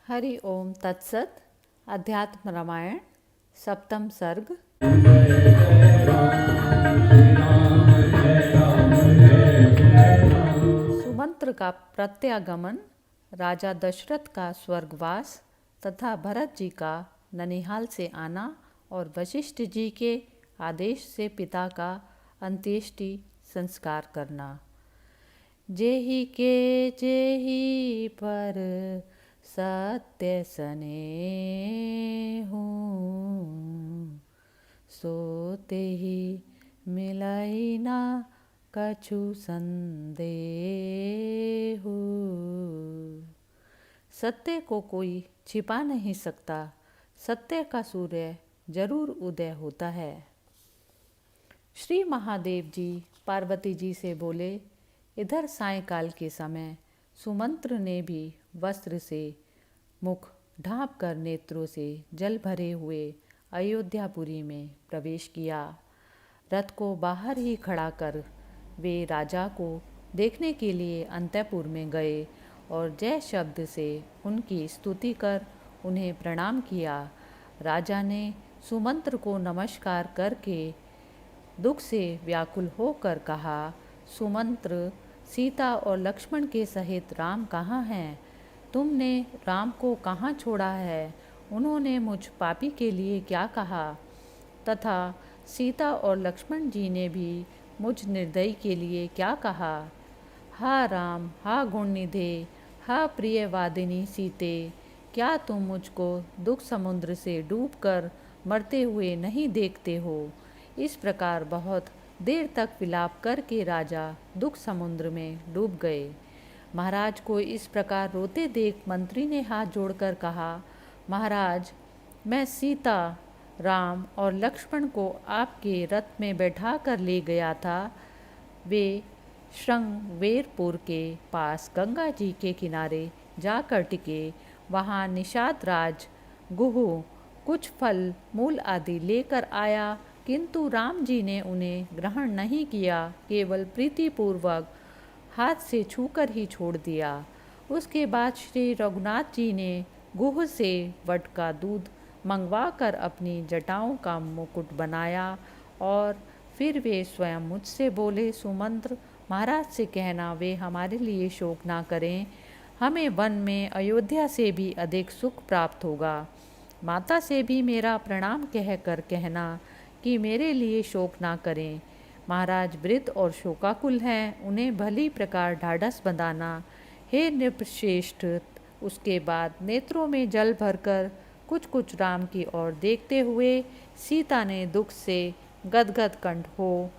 हरि ओम तत्सत। अध्यात्म रामायण सप्तम सर्ग। सुमंत्र का प्रत्यागमन, राजा दशरथ का स्वर्गवास तथा भरत जी का ननिहाल से आना और वशिष्ठ जी के आदेश से पिता का अंत्येष्टि संस्कार करना। जेहि के जेहि पर सत्य स्नेहु, सो तेहि मिलई ना कछु संदेहु। सत्य को कोई छिपा नहीं सकता, सत्य का सूर्य जरूर उदय होता है। श्री महादेव जी पार्वती जी से बोले, इधर सायंकाल के समय सुमंत्र ने भी वस्त्र से मुख ढाँप कर नेत्रों से जल भरे हुए अयोध्यापुरी में प्रवेश किया। रथ को बाहर ही खड़ा कर वे राजा को देखने के लिए अंतःपुर में गए और जय शब्द से उनकी स्तुति कर उन्हें प्रणाम किया। राजा ने सुमंत्र को नमस्कार करके दुख से व्याकुल होकर कहा, सुमंत्र, सीता और लक्ष्मण के सहित राम कहाँ हैं? तुमने राम को कहाँ छोड़ा है? उन्होंने मुझ पापी के लिए क्या कहा? तथा सीता और लक्ष्मण जी ने भी मुझ निर्दयी के लिए क्या कहा? हा राम, हा गुणनिधे, हा प्रियवादिनी सीते, क्या तुम मुझको दुख समुद्र से डूबकर मरते हुए नहीं देखते हो? इस प्रकार बहुत देर तक विलाप करके राजा दुख समुद्र में डूब गए। महाराज को इस प्रकार रोते देख मंत्री ने हाथ जोड़कर कहा, महाराज, मैं सीता, राम और लक्ष्मण को आपके रथ में बैठा कर ले गया था। वे श्रृंगवेरपुर के पास गंगा जी के किनारे जाकर टिके। वहाँ निषाद राज गुहु कुछ फल मूल आदि लेकर आया, किंतु राम जी ने उन्हें ग्रहण नहीं किया, केवल प्रीतिपूर्वक हाथ से छूकर ही छोड़ दिया। उसके बाद श्री रघुनाथ जी ने गुह से वट का दूध मंगवा कर अपनी जटाओं का मुकुट बनाया और फिर वे स्वयं मुझसे बोले, सुमंत्र, महाराज से कहना वे हमारे लिए शोक ना करें, हमें वन में अयोध्या से भी अधिक सुख प्राप्त होगा। माता से भी मेरा प्रणाम कहकर कहना कि मेरे लिए शोक ना करें। महाराज वृद्ध और शोकाकुल हैं, उन्हें भली प्रकार ढाढ़स बंधाना। हे नृपश्रेष्ठ, उसके बाद नेत्रों में जल भरकर कुछ कुछ राम की ओर देखते हुए सीता ने दुख से गदगद कंठ हो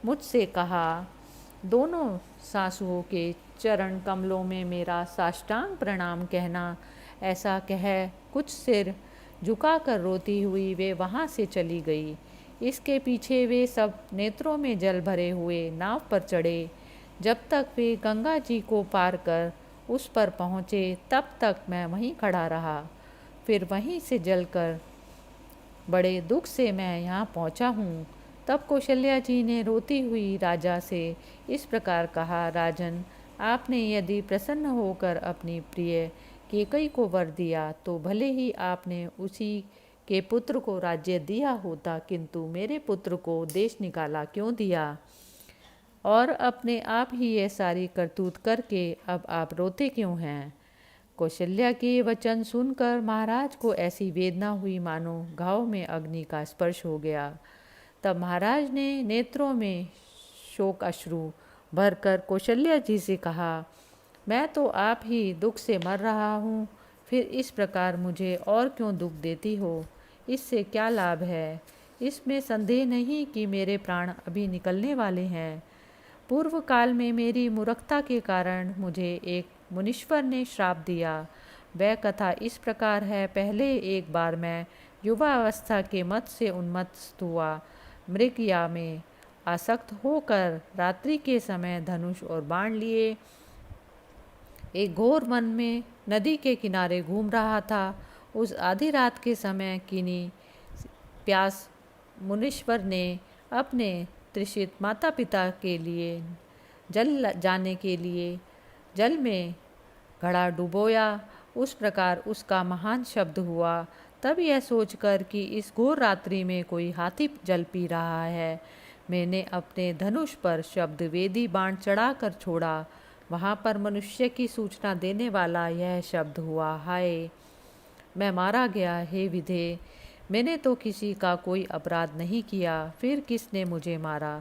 मुझसे कहा, दोनों सासुओं के चरण कमलों में मेरा साष्टांग प्रणाम कहना। ऐसा कह कुछ सिर झुकाकर रोती हुई वे वहाँ से चली गई। इसके पीछे वे सब नेत्रों में जल भरे हुए नाव पर चढ़े। जब तक वे गंगा जी को पार कर उस पर पहुँचे तब तक मैं वहीं खड़ा रहा। फिर वहीं से जलकर बड़े दुख से मैं यहाँ पहुँचा हूँ। तब कौशल्या जी ने रोती हुई राजा से इस प्रकार कहा, राजन, आपने यदि प्रसन्न होकर अपनी प्रिय कैकेयी को वर दिया तो भले ही आपने उसी के पुत्र को राज्य दिया होता, किंतु मेरे पुत्र को देश निकाला क्यों दिया? और अपने आप ही ये सारी करतूत करके अब आप रोते क्यों हैं? कौशल्या के वचन सुनकर महाराज को ऐसी वेदना हुई मानो घाव में अग्नि का स्पर्श हो गया। तब महाराज ने नेत्रों में शोक अश्रु भरकर कौशल्या जी से कहा, मैं तो आप ही दुख से मर रहा हूँ, फिर इस प्रकार मुझे और क्यों दुख देती हो? इससे क्या लाभ है? इसमें संदेह नहीं कि मेरे प्राण अभी निकलने वाले हैं। पूर्व काल में मेरी मूर्खता के कारण मुझे एक मुनीश्वर ने श्राप दिया। वह कथा इस प्रकार है, पहले एक बार मैं युवा अवस्था के मत से उन्मत्त हुआ मृगया में आसक्त होकर रात्रि के समय धनुष और बाण लिए एक घोर वन में नदी के किनारे घूम रहा था। उस आधी रात के समय किन्हीं प्यास मुनीश्वर ने अपने त्रिषित माता पिता के लिए जल जाने के लिए जल में घड़ा डुबोया उस प्रकार उसका महान शब्द हुआ। तब यह सोचकर कि इस घोर रात्रि में कोई हाथी जल पी रहा है, मैंने अपने धनुष पर शब्द वेदी बाण चढ़ाकर छोड़ा। वहाँ पर मनुष्य की सूचना देने वाला यह शब्द हुआ, हाय मैं मारा गया, हे विधे, मैंने तो किसी का कोई अपराध नहीं किया, फिर किसने मुझे मारा।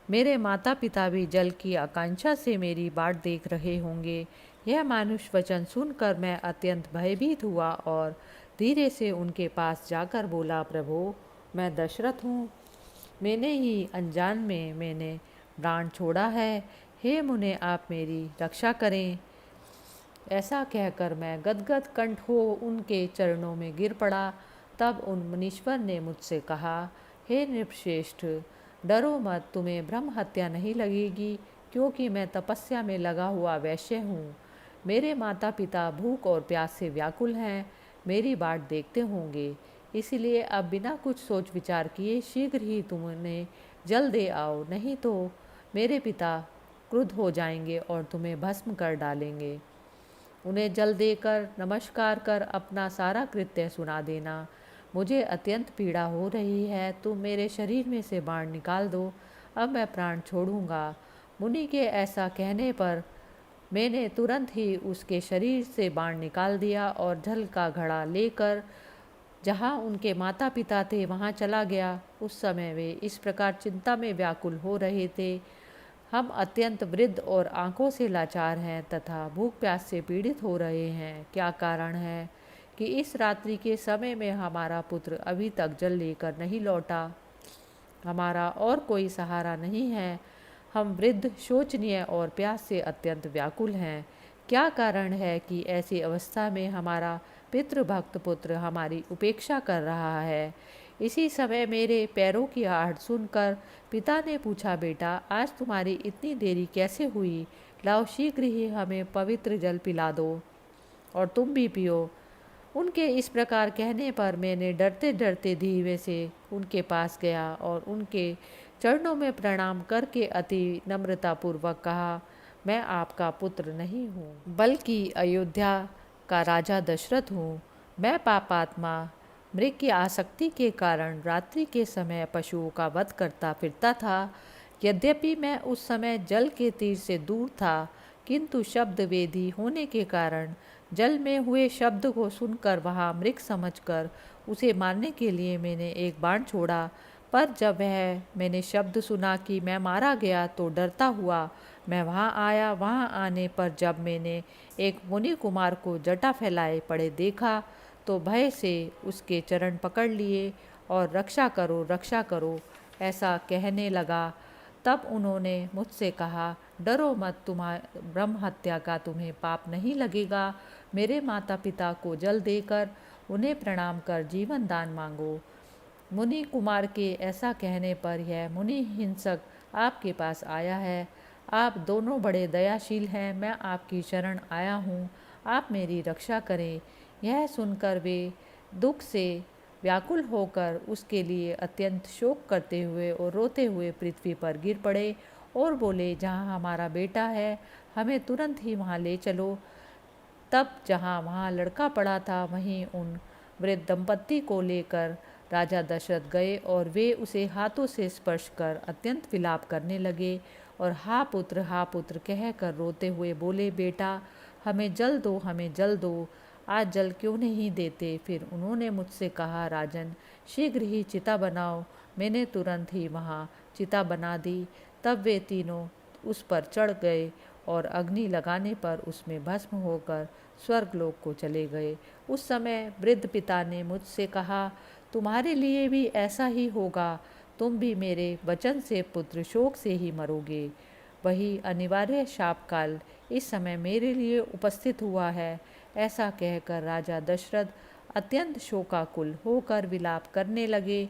मेरे माता पिता भी जल की आकांक्षा से मेरी बाट देख रहे होंगे। यह मानुष वचन सुनकर मैं अत्यंत भयभीत हुआ और धीरे से उनके पास जाकर बोला, प्रभु मैं दशरथ हूँ, मैंने ही अनजान में मैंने प्राण छोड़ा है, हे मुने आप मेरी रक्षा करें। ऐसा कहकर मैं गदगद कंठ हो उनके चरणों में गिर पड़ा। तब उन मुनीश्वर ने मुझसे कहा, हे नृपश्रेष्ठ, डरो मत, तुम्हें ब्रह्म हत्या नहीं लगेगी, क्योंकि मैं तपस्या में लगा हुआ वैश्य हूँ। मेरे माता पिता भूख और प्यास से व्याकुल हैं, मेरी बाट देखते होंगे, इसलिए अब बिना कुछ सोच विचार किए शीघ्र ही तुम उन्हें जल दे आओ, नहीं तो मेरे पिता क्रुद्ध हो जाएंगे और तुम्हें भस्म कर डालेंगे। उन्हें जल देकर नमस्कार कर अपना सारा कृत्य सुना देना। मुझे अत्यंत पीड़ा हो रही है, तुम मेरे शरीर में से बाण निकाल दो, अब मैं प्राण छोड़ूंगा। मुनि के ऐसा कहने पर मैंने तुरंत ही उसके शरीर से बाण निकाल दिया और जल का घड़ा लेकर जहाँ उनके माता पिता थे वहाँ चला गया। उस समय वे इस प्रकार चिंता में व्याकुल हो रहे थे, हम अत्यंत वृद्ध और आंखों से लाचार हैं तथा भूख प्यास से पीड़ित हो रहे हैं। क्या कारण है कि इस रात्रि के समय में हमारा पुत्र अभी तक जल लेकर नहीं लौटा? हमारा और कोई सहारा नहीं है, हम वृद्ध शोचनीय और प्यास से अत्यंत व्याकुल हैं। क्या कारण है कि ऐसी अवस्था में हमारा पितृभक्त पुत्र हमारी उपेक्षा कर रहा है? इसी समय मेरे पैरों की आहट सुनकर पिता ने पूछा, बेटा आज तुम्हारी इतनी देरी कैसे हुई? लाओ शीघ्र ही हमें पवित्र जल पिला दो और तुम भी पियो। उनके इस प्रकार कहने पर मैंने डरते डरते धीरे से उनके पास गया और उनके चरणों में प्रणाम करके अति नम्रतापूर्वक कहा, मैं आपका पुत्र नहीं हूँ, बल्कि अयोध्या का राजा दशरथ हूँ। मैं पापात्मा मृग की आसक्ति के कारण रात्रि के समय पशुओं का वध करता फिरता था। यद्यपि मैं उस समय जल के तीर से दूर था, किंतु शब्द वेदी होने के कारण जल में हुए शब्द को सुनकर वहाँ मृग समझकर उसे मारने के लिए मैंने एक बाण छोड़ा। पर जब मैंने शब्द सुना कि मैं मारा गया तो डरता हुआ मैं वहाँ आया। वहाँ आने पर जब मैंने एक मुनि कुमार को जटा फैलाए पड़े देखा तो भय से उसके चरण पकड़ लिए और रक्षा करो ऐसा कहने लगा। तब उन्होंने मुझसे कहा, डरो मत, तुम्हारे ब्रह्म हत्या का तुम्हें पाप नहीं लगेगा। मेरे माता पिता को जल देकर उन्हें प्रणाम कर जीवन दान मांगो। मुनि कुमार के ऐसा कहने पर यह मुनि हिंसक आपके पास आया है। आप दोनों बड़े दयाशील हैं, मैं आपकी शरण आया हूँ, आप मेरी रक्षा करें। यह सुनकर वे दुख से व्याकुल होकर उसके लिए अत्यंत शोक करते हुए और रोते हुए पृथ्वी पर गिर पड़े और बोले, जहाँ हमारा बेटा है हमें तुरंत ही वहाँ ले चलो। तब जहाँ वहाँ लड़का पड़ा था वहीं उन वृद्ध दंपत्ति को लेकर राजा दशरथ गए और वे उसे हाथों से स्पर्श कर अत्यंत विलाप करने लगे और हा पुत्र कहकर रोते हुए बोले, बेटा हमें जल दो, हमें जल दो, आज जल क्यों नहीं देते? फिर उन्होंने मुझसे कहा, राजन शीघ्र ही चिता बनाओ। मैंने तुरंत ही वहाँ चिता बना दी। तब वे तीनों उस पर चढ़ गए और अग्नि लगाने पर उसमें भस्म होकर स्वर्गलोक को चले गए। उस समय वृद्ध पिता ने मुझसे कहा, तुम्हारे लिए भी ऐसा ही होगा, तुम भी मेरे वचन से पुत्र शोक से ही मरोगे। वही अनिवार्य शाप काल इस समय मेरे लिए उपस्थित हुआ है। ऐसा कहकर राजा दशरथ अत्यंत शोकाकुल होकर विलाप करने लगे।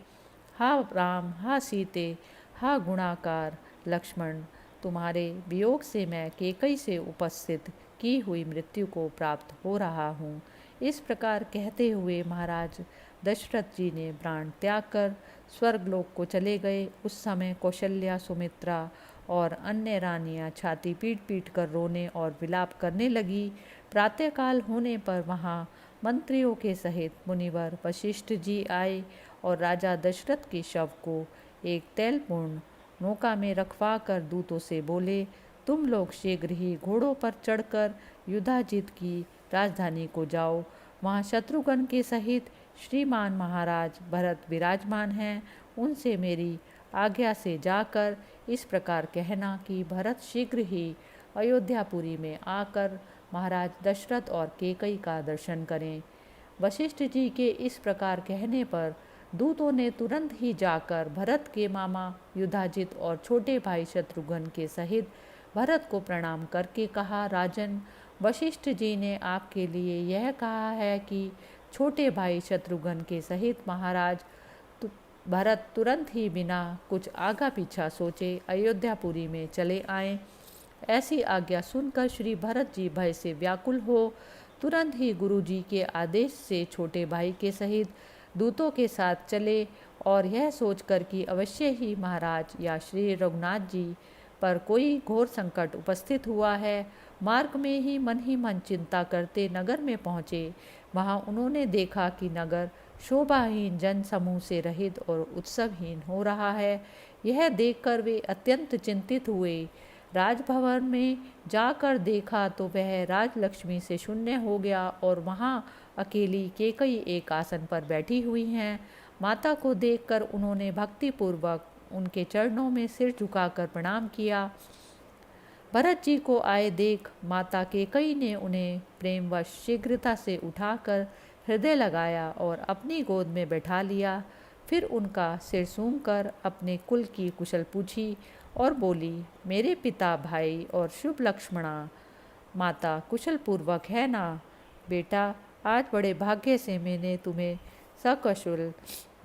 हा राम, हा सीते, हा गुणाकार लक्ष्मण, तुम्हारे वियोग से मैं कैकई से उपस्थित की हुई मृत्यु को प्राप्त हो रहा हूँ। इस प्रकार कहते हुए महाराज दशरथ जी ने प्राण त्याग कर स्वर्गलोक को चले गए। उस समय कौशल्या, सुमित्रा और अन्य रानियां छाती पीट पीट कर रोने और विलाप करने लगी। प्रातःकाल होने पर वहाँ मंत्रियों के सहित मुनिवर वशिष्ठ जी आए और राजा दशरथ के शव को एक तैलपूर्ण नौका में रखवा कर दूतों से बोले, तुम लोग शीघ्र ही घोड़ों पर चढ़कर युधाजित की राजधानी को जाओ। वहाँ शत्रुघ्न के सहित श्रीमान महाराज भरत विराजमान हैं। उनसे मेरी आज्ञा से जाकर इस प्रकार कहना कि भरत शीघ्र ही अयोध्यापुरी में आकर महाराज दशरथ और केकई का दर्शन करें। वशिष्ठ जी के इस प्रकार कहने पर दूतों ने तुरंत ही जाकर भरत के मामा युधाजित और छोटे भाई शत्रुघ्न के सहित भरत को प्रणाम करके कहा, राजन, वशिष्ठ जी ने आपके लिए यह कहा है कि छोटे भाई शत्रुघ्न के सहित महाराज भरत तुरंत ही बिना कुछ आगा पीछा सोचे अयोध्यापुरी में चले आए। ऐसी आज्ञा सुनकर श्री भरत जी भय से व्याकुल हो तुरंत ही गुरु जी के आदेश से छोटे भाई के सहित दूतों के साथ चले और यह सोचकर कि अवश्य ही महाराज या श्री रघुनाथ जी पर कोई घोर संकट उपस्थित हुआ है, मार्ग में ही मन चिंता करते नगर में पहुँचे। वहाँ उन्होंने देखा कि नगर शोभाहीन जन समूह से रहित और उत्सवहीन हो रहा है। यह देखकर वे अत्यंत चिंतित हुए। राजभवन में जाकर देखा तो वह राजलक्ष्मी से शून्य हो गया और वहाँ अकेली केकई एक आसन पर बैठी हुई हैं। माता को देखकर उन्होंने भक्तिपूर्वक उनके चरणों में सिर झुकाकर प्रणाम किया। भरत जी को आए देख माता केकई ने उन्हें प्रेमवश शीघ्रता से उठाकर हृदय लगाया और अपनी गोद में बैठा लिया। फिर उनका सिर सूंघकर अपने कुल की कुशल पूछी और बोली, मेरे पिता, भाई और शुभ लक्ष्मणा, माता कुशल पूर्वक है ना? बेटा, आज बड़े भाग्य से मैंने तुम्हें सकुशल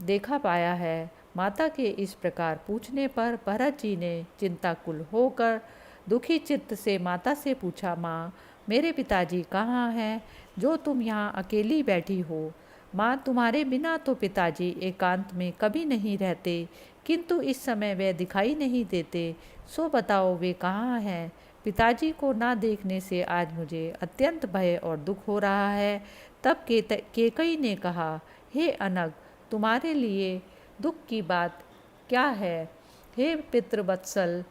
देखा पाया है। माता के इस प्रकार पूछने पर भरत जी ने चिंताकुल होकर दुखी चित्त से माता से पूछा, माँ, मेरे पिताजी कहाँ हैं जो तुम यहाँ अकेली बैठी हो? माँ, तुम्हारे बिना तो पिताजी एकांत में कभी नहीं रहते, किंतु इस समय वे दिखाई नहीं देते। सो बताओ वे कहाँ हैं? पिताजी को ना देखने से आज मुझे अत्यंत भय और दुख हो रहा है। तब केकई ने कहा, हे अनग, तुम्हारे लिए दुख की बात क्या है? हे पितृवत्सल,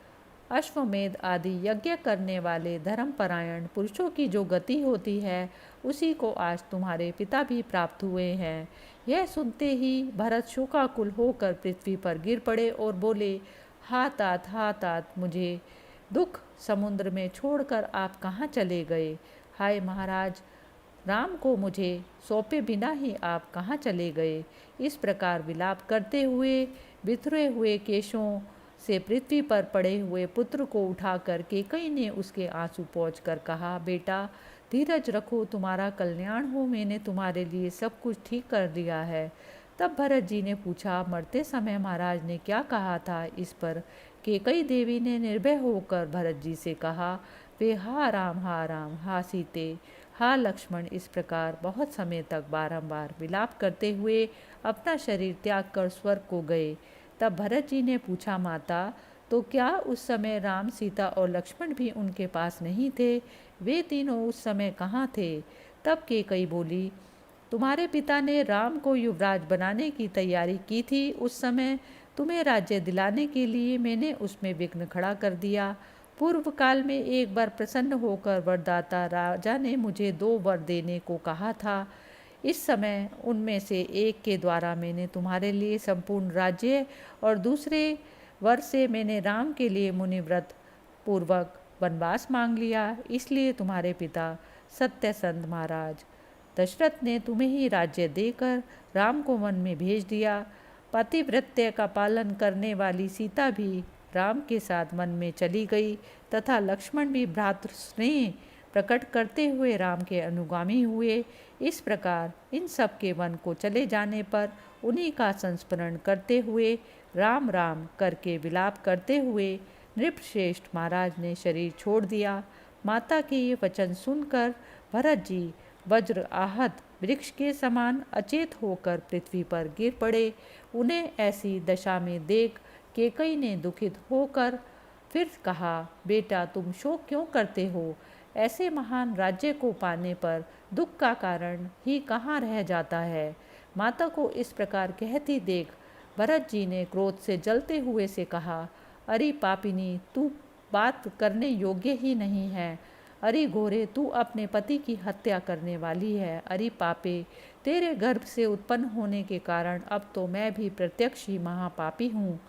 अश्वमेध आदि यज्ञ करने वाले धर्मपरायण पुरुषों की जो गति होती है उसी को आज तुम्हारे पिता भी प्राप्त हुए हैं। यह सुनते ही भरत शोकाकुल होकर पृथ्वी पर गिर पड़े और बोले, हा तात, मुझे दुख समुद्र में छोड़कर आप कहाँ चले गए? हाय महाराज, राम को मुझे सौंपे बिना ही आप कहाँ चले गए? इस प्रकार विलाप करते हुए बिखरे हुए केशों से पृथ्वी पर पड़े हुए पुत्र को उठाकर केकई ने उसके आंसू पोंछकर कहा, बेटा धीरज रखो, तुम्हारा कल्याण हो, मैंने तुम्हारे लिए सब कुछ ठीक कर दिया है। तब भरत जी ने पूछा, मरते समय महाराज ने क्या कहा था? इस पर केकई देवी ने निर्भय होकर भरत जी से कहा, वे हा राम, हा सीते, हा लक्ष्मण, इस प्रकार बहुत समय तक बारंबार विलाप करते हुए अपना शरीर त्याग कर स्वर्ग को गए। तब भरत जी ने पूछा, माता, तो क्या उस समय राम, सीता और लक्ष्मण भी उनके पास नहीं थे? वे तीनों उस समय कहाँ थे? तब केकई बोली, तुम्हारे पिता ने राम को युवराज बनाने की तैयारी की थी। उस समय तुम्हें राज्य दिलाने के लिए मैंने उसमें विघ्न खड़ा कर दिया। पूर्व काल में एक बार प्रसन्न होकर वरदाता राजा ने मुझे 2 वर देने को कहा था। इस समय उनमें से एक के द्वारा मैंने तुम्हारे लिए संपूर्ण राज्य और दूसरे वर से मैंने राम के लिए मुनिव्रत पूर्वक वनवास मांग लिया। इसलिए तुम्हारे पिता सत्यसंध महाराज दशरथ ने तुम्हें ही राज्य देकर राम को वन में भेज दिया। पतिव्रत्य का पालन करने वाली सीता भी राम के साथ वन में चली गई तथा लक्ष्मण भी भ्रातृ स्नेह प्रकट करते हुए राम के अनुगामी हुए। इस प्रकार इन सब के वन को चले जाने पर उन्हीं का संस्मरण करते हुए राम राम करके विलाप करते हुए नृपश्रेष्ठ महाराज ने शरीर छोड़ दिया। माता के ये वचन सुनकर भरत जी वज्र आहत वृक्ष के समान अचेत होकर पृथ्वी पर गिर पड़े। उन्हें ऐसी दशा में देख केकई ने दुखित होकर फिर कहा, बेटा तुम शोक क्यों करते हो? ऐसे महान राज्य को पाने पर दुख का कारण ही कहाँ रह जाता है। माता को इस प्रकार कहती देख भरत जी ने क्रोध से जलते हुए से कहा, अरे पापिनी, तू बात करने योग्य ही नहीं है। अरे घोरे, तू अपने पति की हत्या करने वाली है। अरे पापे, तेरे गर्भ से उत्पन्न होने के कारण अब तो मैं भी प्रत्यक्ष ही महापापी हूँ।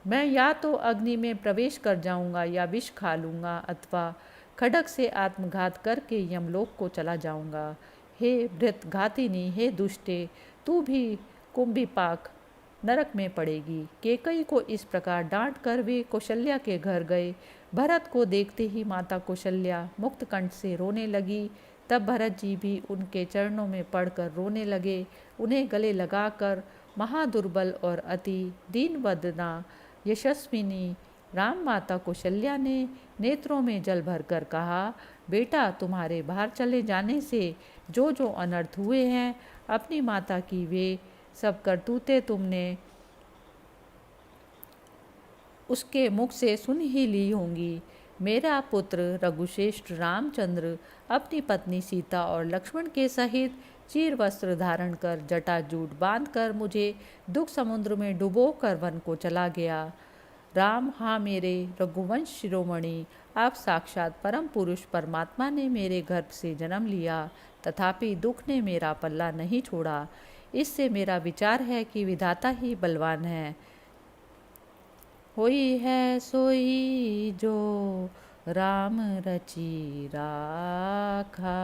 मैं या तो अग्नि में प्रवेश कर जाऊंगा या विष खा लूँगा अथवा खड्ग से आत्मघात करके यमलोक को चला जाऊंगा। हे भृत घातिनी, हे दुष्टे, तू भी कुंभीपाक नरक में पड़ेगी। केकई को इस प्रकार डांट कर वे कौशल्या के घर गए। भरत को देखते ही माता कौशल्या मुक्त कंठ से रोने लगी। तब भरत जी भी उनके चरणों में पड़कर रोने लगे। उन्हें गले लगाकर महादुर्बल और अति दीनवदना यशस्विनी राम माता कौशल्या ने नेत्रों में जल भरकर कहा, बेटा, तुम्हारे बाहर चले जाने से जो जो अनर्थ हुए हैं, अपनी माता की वे सब करतूतें तुमने उसके मुख से सुन ही ली होंगी। मेरा पुत्र रघुश्रेष्ठ रामचंद्र अपनी पत्नी सीता और लक्ष्मण के सहित चीर वस्त्र धारण कर जटाजूट बांधकर मुझे दुख समुद्र में डुबो कर वन को चला गया। राम, हाँ मेरे रघुवंश शिरोमणि, आप साक्षात परम पुरुष परमात्मा ने मेरे गर्भ से जन्म लिया, तथापि दुख ने मेरा पल्ला नहीं छोड़ा। इससे मेरा विचार है कि विधाता ही बलवान है। होई है सोई जो राम रची राखा।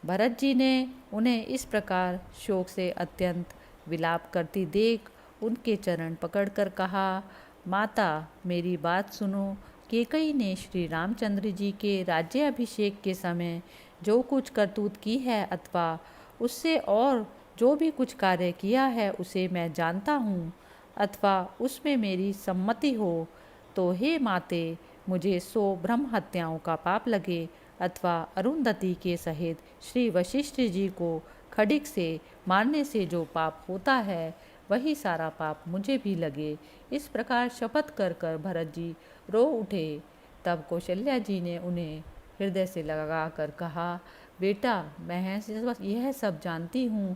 भरत जी ने उन्हें इस प्रकार शोक से अत्यंत विलाप करती देख उनके चरण पकड़कर कहा, माता, मेरी बात सुनो। केकई ने श्री रामचंद्र जी के राज्याभिषेक के समय जो कुछ करतूत की है अथवा उससे और जो भी कुछ कार्य किया है उसे मैं जानता हूँ अथवा उसमें मेरी सम्मति हो तो हे माते, मुझे 100 ब्रह्म हत्याओं का पाप लगे अथवा अरुंधति के सहित श्री वशिष्ठ जी को खड्ग से मारने से जो पाप होता है वही सारा पाप मुझे भी लगे। इस प्रकार शपथ कर कर भरत जी रो उठे। तब कौशल्या जी ने उन्हें हृदय से लगा कर कहा, बेटा, मैं यह सब जानती हूँ,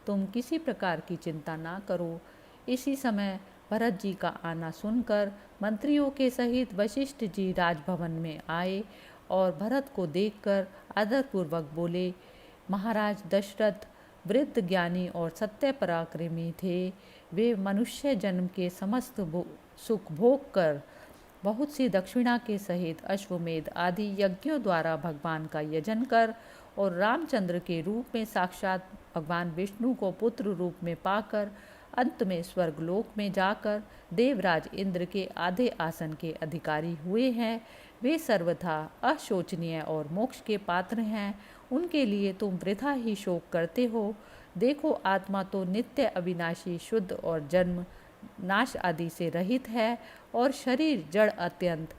तुम किसी प्रकार की चिंता ना करो। इसी समय भरत जी का आना सुनकर मंत्रियों के सहित वशिष्ठ जी राजभवन में आए और भरत को देखकर आदरपूर्वक बोले, महाराज दशरथ वृद्ध ज्ञानी और सत्य पराक्रमी थे। वे मनुष्य जन्म के समस्त सुख भोग कर बहुत सी दक्षिणा के सहित अश्वमेध आदि यज्ञों द्वारा भगवान का यजन कर और रामचंद्र के रूप में साक्षात भगवान विष्णु को पुत्र रूप में पाकर अंत में स्वर्गलोक में जाकर देवराज इंद्र के आधे आसन के अधिकारी हुए हैं। वे सर्वथा अशोचनीय और मोक्ष के पात्र हैं। उनके लिए तुम वृथा ही शोक करते हो। देखो, आत्मा तो नित्य अविनाशी शुद्ध और जन्म नाश आदि से रहित है और शरीर जड़ अत्यंत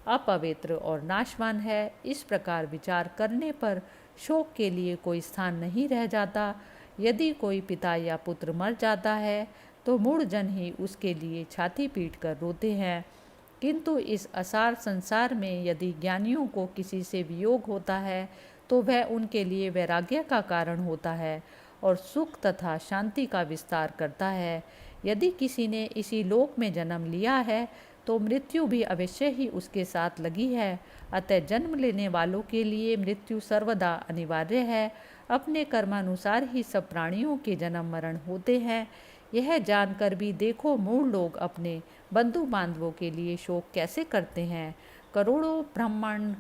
अपवित्र और नाशवान है। इस प्रकार विचार करने पर शोक के लिए कोई स्थान नहीं रह जाता। यदि कोई पिता या पुत्र मर जाता है तो मूढ़ जन ही उसके लिए छाती पीट कर रोते हैं, किंतु इस असार संसार में यदि ज्ञानियों को किसी से वियोग होता है तो वह उनके लिए वैराग्य का कारण होता है और सुख तथा शांति का विस्तार करता है। यदि किसी ने इसी लोक में जन्म लिया है तो मृत्यु भी अवश्य ही उसके साथ लगी है। अतः जन्म लेने वालों के लिए मृत्यु सर्वदा अनिवार्य है। अपने कर्मानुसार ही सब प्राणियों के जन्म मरण होते हैं। यह जानकर भी देखो, मूढ़ लोग अपने बंधु बांधवों के लिए शोक कैसे करते हैं। करोड़ों ब्रह्मांड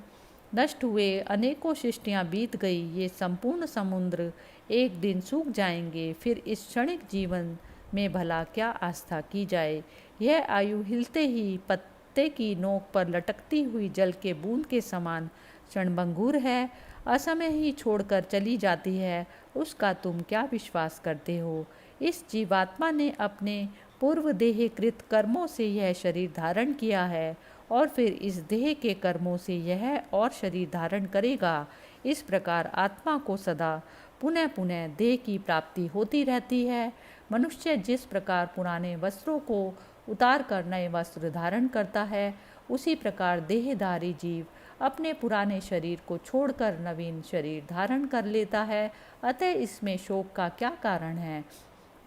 नष्ट हुए, अनेकों सृष्टियाँ बीत गई, ये संपूर्ण समुद्र एक दिन सूख जाएंगे। फिर इस क्षणिक जीवन में भला क्या आस्था की जाए। यह आयु हिलते ही पत्ते की नोक पर लटकती हुई जल के बूंद के समान क्षणभंगुर है, असमय ही छोड़कर चली जाती है। उसका तुम क्या विश्वास करते हो। इस जीवात्मा ने अपने पूर्व देहकृत कर्मों से यह शरीर धारण किया है और फिर इस देह के कर्मों से यह और शरीर धारण करेगा। इस प्रकार आत्मा को सदा पुनः पुनः देह की प्राप्ति होती रहती है। मनुष्य जिस प्रकार पुराने वस्त्रों को उतार कर नए वस्त्र धारण करता है उसी प्रकार देहधारी जीव अपने पुराने शरीर को छोड़कर नवीन शरीर धारण कर लेता है। अतः इसमें शोक का क्या कारण है?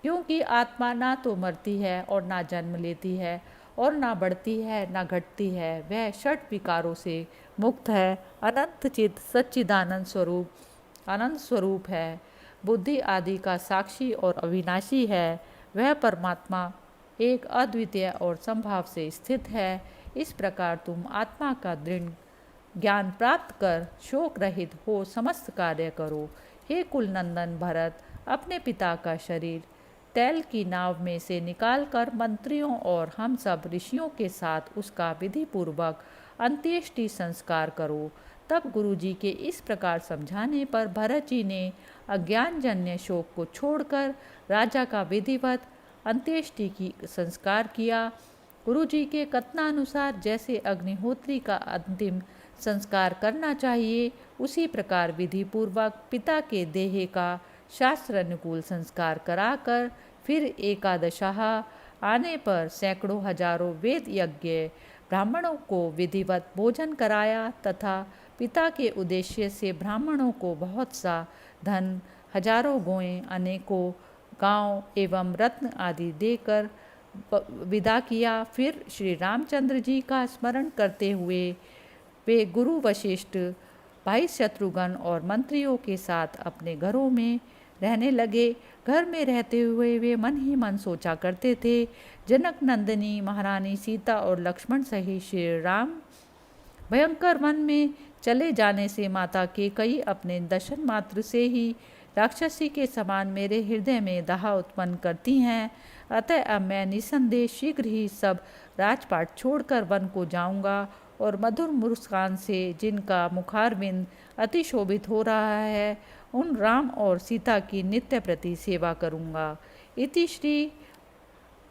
क्योंकि आत्मा ना तो मरती है और ना जन्म लेती है और ना बढ़ती है ना घटती है। वह षट विकारों से मुक्त है, अनंत चित सच्चिदानंद स्वरूप, अनंत स्वरूप है, बुद्धि आदि का साक्षी और अविनाशी है। वह परमात्मा एक अद्वितीय और संभाव से स्थित है। इस प्रकार तुम आत्मा का दृढ़ ज्ञान प्राप्त कर शोक रहित हो समस्त कार्य करो। हे कुलनंदन भरत, अपने पिता का शरीर तैल की नाव में से निकालकर मंत्रियों और हम सब ऋषियों के साथ उसका विधि पूर्वक अंत्येष्टि संस्कार करो। तब गुरुजी के इस प्रकार समझाने पर भरत जी ने अज्ञानजन्य शोक को छोड़कर राजा का विधिवत अंत्येष्टि की संस्कार किया। गुरुजी के कथनानुसार जैसे अग्निहोत्री का अंतिम संस्कार करना चाहिए, उसी प्रकार विधि पूर्वक पिता के देह का शास्त्र अनुकूल संस्कार कराकर फिर एकादशाह आने पर सैकड़ों हजारों वेद यज्ञ ब्राह्मणों को विधिवत भोजन कराया तथा पिता के उद्देश्य से ब्राह्मणों को बहुत सा धन, हजारों गोएं, अनेकों गांव एवं रत्न आदि देकर विदा किया। फिर श्री रामचंद्र जी का स्मरण करते हुए वे गुरु वशिष्ठ, भाई शत्रुघ्न और मंत्रियों के साथ अपने घरों में रहने लगे। घर में रहते हुए वे मन ही मन सोचा करते थे, जनक नंदिनी महारानी सीता और लक्ष्मण सहित श्री राम भयंकर वन में चले जाने से माता कैकेयी अपने दर्शन मात्र से ही राक्षसी के समान मेरे हृदय में दाह उत्पन्न करती हैं। अतः अब मैं निसंदेह शीघ्र ही सब राजपाट छोड़कर वन को जाऊंगा और मधुर मुस्कान से जिनका मुखारविंद अति शोभित हो रहा है, उन राम और सीता की नित्य प्रति सेवा करूंगा। इति श्री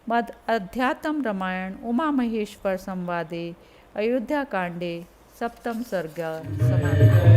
मद अध्यात्म रामायण उमा महेश्वर संवादे अयोध्या कांडे सप्तम सर्ग समाप्त।